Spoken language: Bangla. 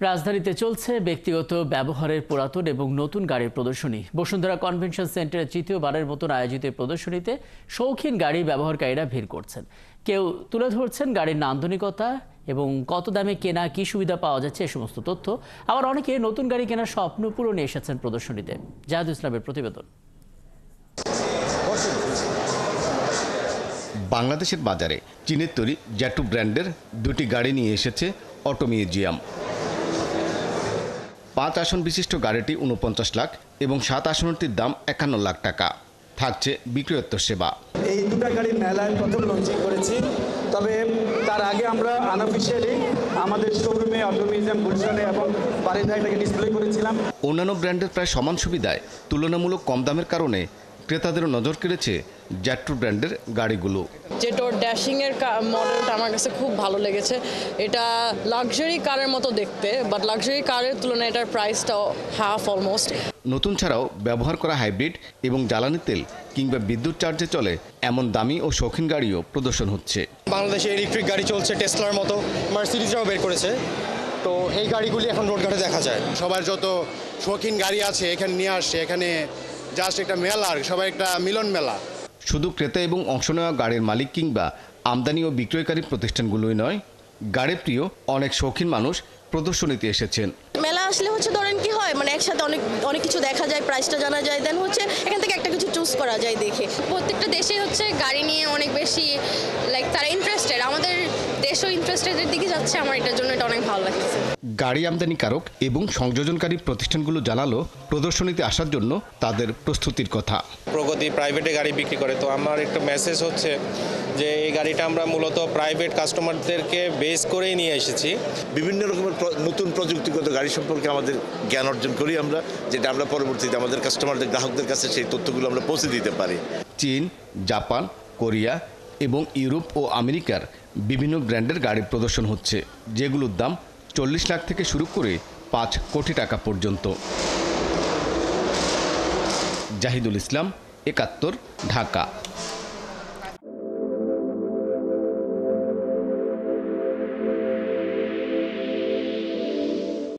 রাজধানীতে চলছে ব্যক্তিগত ব্যবহারের পুরাতন এবং নতুন গাড়ির প্রদর্শনী। বসুন্ধরা কনভেনশন সেন্টারে তৃতীয়বারের মতন আয়োজিত প্রদর্শনীতে শৌখিন গাড়ি ব্যবহারকারীরা ভিড় করছেন। কেউ তুলে ধরছেন গাড়ির নান্দনিকতা এবং কত দামে কেনা, কি সুবিধা পাওয়া যাচ্ছে এ সমস্ত তথ্য। আবার অনেকে নতুন গাড়ি কেনার স্বপ্ন পূরণে এসেছেন প্রদর্শনীতে। জাহিদুল ইসলামের প্রতিবেদন। বাংলাদেশের বাজারে চীনের তৈরি জ্যাটু ব্র্যান্ডের দুটি গাড়ি নিয়ে এসেছে অটো মিউজিয়াম। 5 আসন বিশিষ্ট গাড়িটি 49 লাখ এবং 7 আসনটির দাম 51 লাখ টাকা। থাকছে বিক্রয়োত্তর সেবা। এই দুটো গাড়ি মেলায় প্রথম লঞ্চিং করেছি, তবে তার আগে আমরা আনঅফিশিয়ালি আমাদের শোরুমে অটো মিউজিয়াম গুলশানে এবং বাড়িতে এটাকে ডিসপ্লে করেছিলাম। অন্যান্য ব্র্যান্ডের প্রায় সমান সুবিধায় তুলনামূলক কম দামের কারণে ক্রেতাদেরও নজর কেড়েছে জ্যাটু ব্র্যান্ডের গাড়িগুলো। জেটোর ড্যাশিংয়ের মডেলটা আমার কাছে খুব ভালো লেগেছে। এটা লাক্সারি কারের মতো দেখতে, বাট লাক্সারি কারের তুলনায় এটার প্রাইসটাও হাফ অলমোস্ট। নতুন ছাড়াও ব্যবহার করা হাইব্রিড এবং জ্বালানি তেল কিংবা বিদ্যুৎ চার্জে চলে এমন দামি ও শৌখিন গাড়িও প্রদর্শন হচ্ছে। বাংলাদেশে ইলেকট্রিক গাড়ি চলছে, টেসলার মতো, মার্সিডিজরাও বের করেছে। তো এই গাড়িগুলি এখন রোডঘাটে দেখা যায়। সবার যত শৌখিন গাড়ি আছে এখানে নিয়ে আসছে। এখানে জাস্ট একটা মেলা, সবাই একটা মিলন মেলা। শুধু ক্রেতা এবং অংশ নেওয়া গাড়ির মালিক কিংবা আমদানি ও বিক্রয়কারী প্রতিষ্ঠানগুলোই নয়, গাড়ি প্রিয় অনেক শৌখিন মানুষ প্রদর্শনীতে এসেছেন। মেলা আসলে ধরেন কি হয়, একসাথে অনেক কিছু দেখা যায়, প্রাইসটা জানা যায়, দেন এখান থেকে একটা কিছু চুজ করা যায় দেখে। প্রত্যেকটা দেশে গাড়ি নিয়ে অনেক বেশি তারা ইন্টারেস্টেড, আমাদের দেশও ইন্টারেস্টেডের দিকে যাচ্ছে। আমার এটার জন্য এটা অনেক ভালো লাগছে। গাড়ি আমদানিকারক এবং সংযোজনকারী প্রতিষ্ঠানগুলো জানালো প্রদর্শনীতে আসার জন্য তাদের প্রস্তুতির কথা। প্রগতি প্রাইভেটে গাড়ি বিক্রি করে, তো আমার একটা মেসেজ হচ্ছে যে এই গাড়িটা আমরা মূলত প্রাইভেট কাস্টমারদেরকে বেস করেই নিয়ে এসেছি। বিভিন্ন রকমের নতুন প্রযুক্তিগত গাড়ি সম্পর্কে আমাদের জ্ঞান অর্জন করি আমরা, যেটা আমরা পরবর্তীতে আমাদের কাস্টমারদের, গ্রাহকদের কাছে সেই তথ্যগুলো আমরা পৌঁছে দিতে পারি। চীন, জাপান, কোরিয়া এবং ইউরোপ ও আমেরিকার বিভিন্ন ব্র্যান্ডের গাড়ির প্রদর্শন হচ্ছে, যেগুলোর দাম 40 লাখ থেকে শুরু করে 5 কোটি টাকা পর্যন্ত। জাহিদুল ইসলাম, 71, ঢাকা।